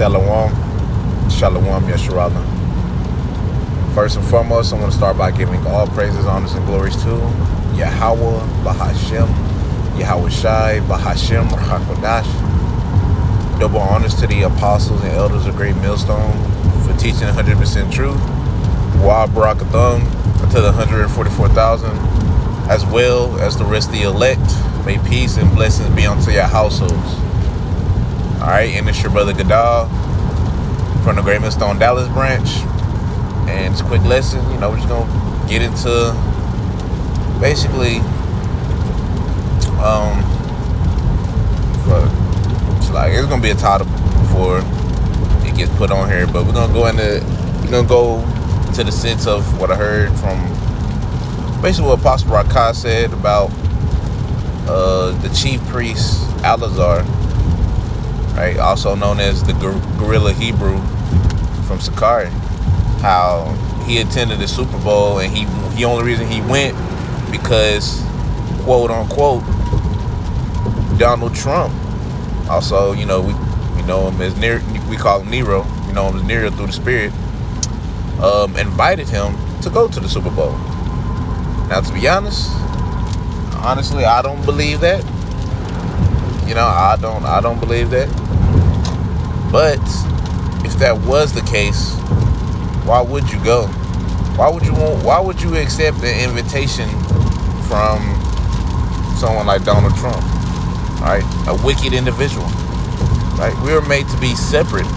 Shalom. Shalom, Yeshurala. First and foremost, I'm going to start by giving all praises, honors, and glories to Yahweh, Bahashem, Yahweh Shai, Bahashem, HaKodash. Double honors to the apostles and elders of Great Millstone for teaching 100% truth. Wa Barakathum to the 144,000, as well as the rest of the elect. May peace and blessings be unto your households. Alright, and it's your brother Gadal from the Great Millstone Dallas branch. And it's a quick lesson. We're just going to get into basically it's going to be a title before it gets put on here, but we're going to go to the sense of what I heard from basically what Apostle Rakai said about the chief priest Alazar, right, also known as the Gorilla Hebrew from Sakari. How he attended the Super Bowl and the only reason he went because, quote unquote, Donald Trump, also we know him as we call him Nero, we know him as Nero through the Spirit, invited him to go to the Super Bowl. Now, to be honest, honestly, I don't believe that. I don't believe that. But if that was the case, why would you go? Why would you accept an invitation from someone like Donald Trump? Right? A wicked individual. Right? We were made to be separate.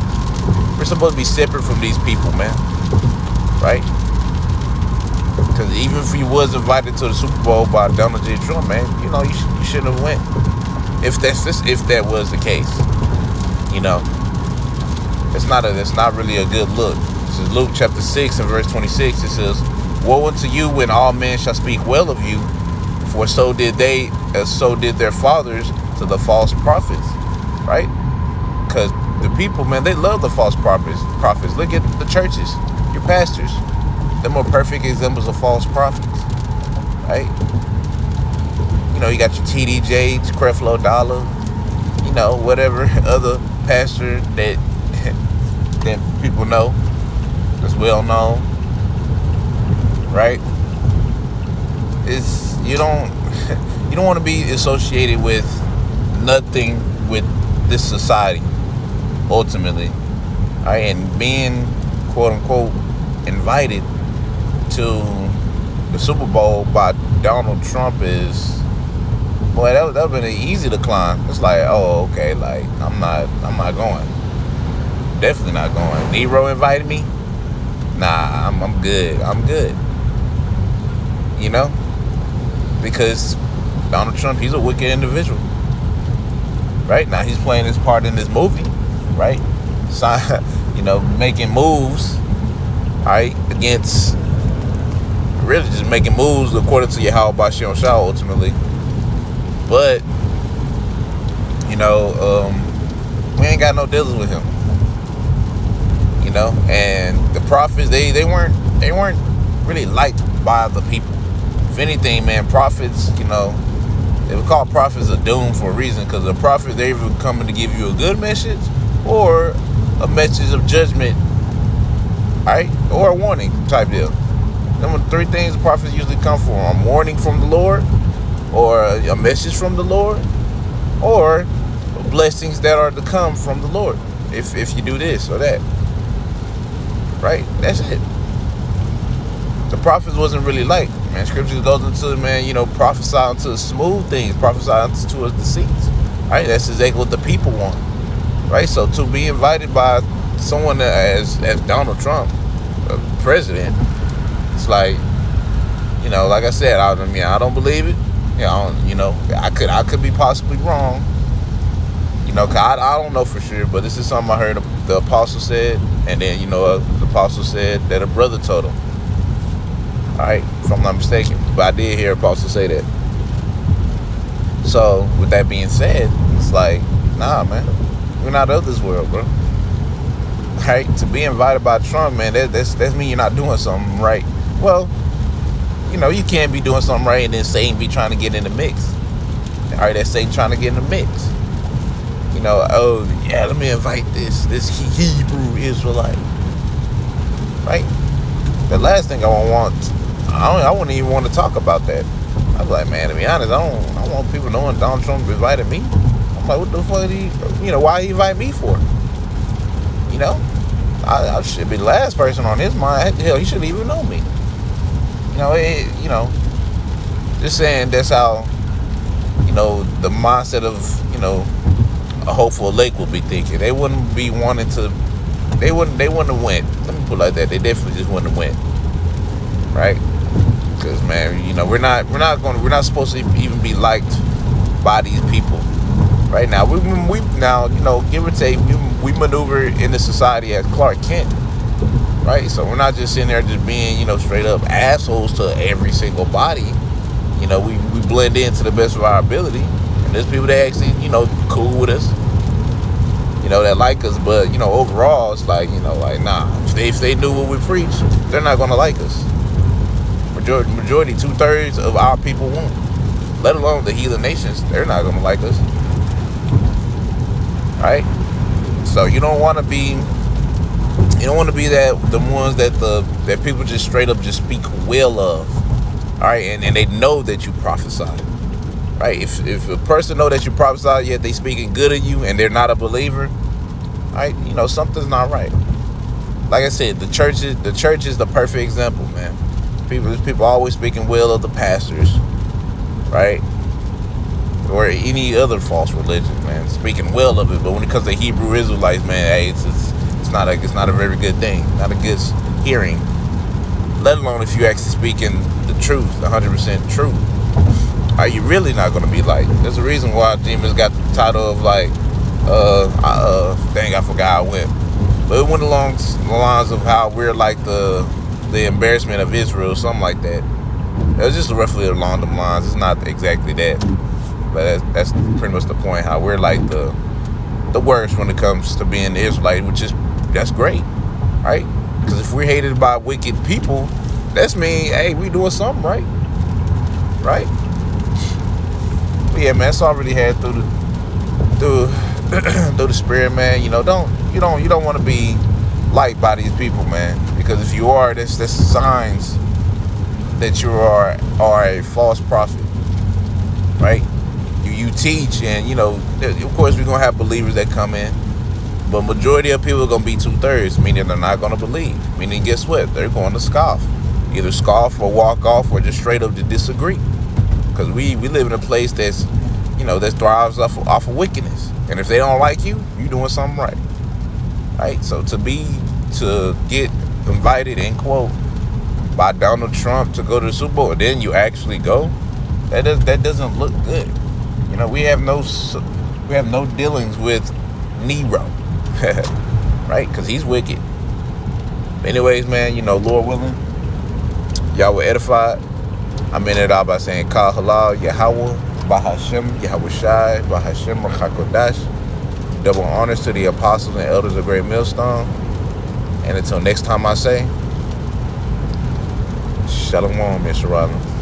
We're supposed to be separate from these people, man. Right? Because even if you was invited to the Super Bowl by Donald J. Trump, man, you shouldn't have went. If that was the case, it's not really a good look. This is Luke chapter 6 and verse 26. It says, "Woe unto you when all men shall speak well of you, for so did they, as so did their fathers to the false prophets." Right? Because the people, man, they love the false prophets. Look at the churches, your pastors. They're more perfect examples of false prophets. Right? You got your TD Jakes, Creflo Dollar, whatever other pastor that people know, that's well known, right? You don't want to be associated with nothing with this society, ultimately, right? And being quote unquote invited to the Super Bowl by Donald Trump is, boy, that would have been an easy decline. It's like, oh, okay, like I'm not going. Definitely not going. Nero invited me. Nah, I'm good. Because Donald Trump, he's a wicked individual. Right? Now he's playing his part in this movie, right? So, making moves, right, against, really just making moves according to Yahweh Bashem Shah ultimately. But, we ain't got no dealings with him. And the prophets, they weren't really liked by the people. If anything, man, prophets, they were called prophets of doom for a reason, because the prophets, they either coming to give you a good message or a message of judgment, right? Or a warning type deal. Them are the three things the prophets usually come for: a warning from the Lord, or a message from the Lord, or blessings that are to come from the Lord if you do this or that. Right? That's it. The prophets wasn't really like, man, scriptures goes into, man, prophesy unto smooth things, prophesy unto us deceits. Right? That's exactly what the people want. Right? So to be invited by someone as Donald Trump, president, it's like, like I said, I don't believe it. I could be possibly wrong. 'Cause I don't know for sure, but this is something I heard the apostle said, and then the apostle said that a brother told him. All right, if I'm not mistaken, but I did hear apostle say that. So with that being said, it's like, nah, man, we're not of this world, bro. Right? To be invited by Trump, man, that's mean you're not doing something right. Well, you can't be doing something right and then Satan be trying to get in the mix. All right, that's Satan trying to get in the mix. oh yeah, let me invite this Hebrew Israelite, right? The last thing I wouldn't even want to talk about that. I was like, man, to be honest, I don't want people knowing Donald Trump invited me. I'm like, what the fuck why he invite me for? I should be the last person on his mind. Hell, he shouldn't even know me. Just saying that's how, the mindset of, a hopeful lake would be thinking. They wouldn't be wanting to, they wouldn't have went. Let me put it like that. They definitely just wouldn't have went. Right? Because, man, we're not supposed to even be liked by these people. Right now, we give or take, we maneuver in the society as Clark Kent, right? So we're not just sitting there just being, straight up assholes to every single body. We blend in to the best of our ability, and there's people that actually, cool with us, that like us. But overall, it's like, nah. If they knew what we preach, they're not gonna like us. Majority, 2/3 of our people won't. Let alone the heathen nations, they're not gonna like us. Right? So you don't want to be that the ones that people just straight up just speak well of. All right, and they know that you prophesy. Right? If a person know that you prophesy, yet they speaking good of you and they're not a believer, right? Something's not right. Like I said, the church is the perfect example, man. People always speaking well of the pastors, right? Or any other false religion, man, speaking well of it. But when it comes to Hebrew Israelites, man, hey, it's not a very good thing, not a good hearing. Let alone if you actually speaking the truth, 100% truth. Are you really not going to be like? There's a reason why Demons got the title of like, dang, I forgot how it went, but it went along the lines of how we're like the embarrassment of Israel, something like that. It was just roughly along the lines. It's not exactly that. But that's pretty much the point, how we're like the worst when it comes to being the Israelite, that's great, right? Because if we're hated by wicked people, that's mean, hey, we doing something right, right? But yeah, man, that's all I really had through the spirit, man. You don't want to be liked by these people, man, because if you are, that's signs that you are a false prophet, right? You teach, and of course we're gonna have believers that come in, but majority of people are gonna be 2/3, meaning they're not gonna believe. Meaning, guess what? They're going to scoff, either scoff or walk off, or just straight up to disagree. Because we live in a place that's that thrives off of wickedness, and if they don't like you, you're doing something right, right? So to get invited, end quote, by Donald Trump to go to the Super Bowl, and then you actually go, that doesn't look good. We have no dealings with Nero, right? Because he's wicked. Anyways, man, Lord willing, y'all were edified. I'm in it all by saying Kal Halal Yahweh Bahashem Yahweh Shai Bahashem Rachakodash. Double honors to the apostles and elders of Great Millstone. And until next time I say, Shalom, Mr. Rollins.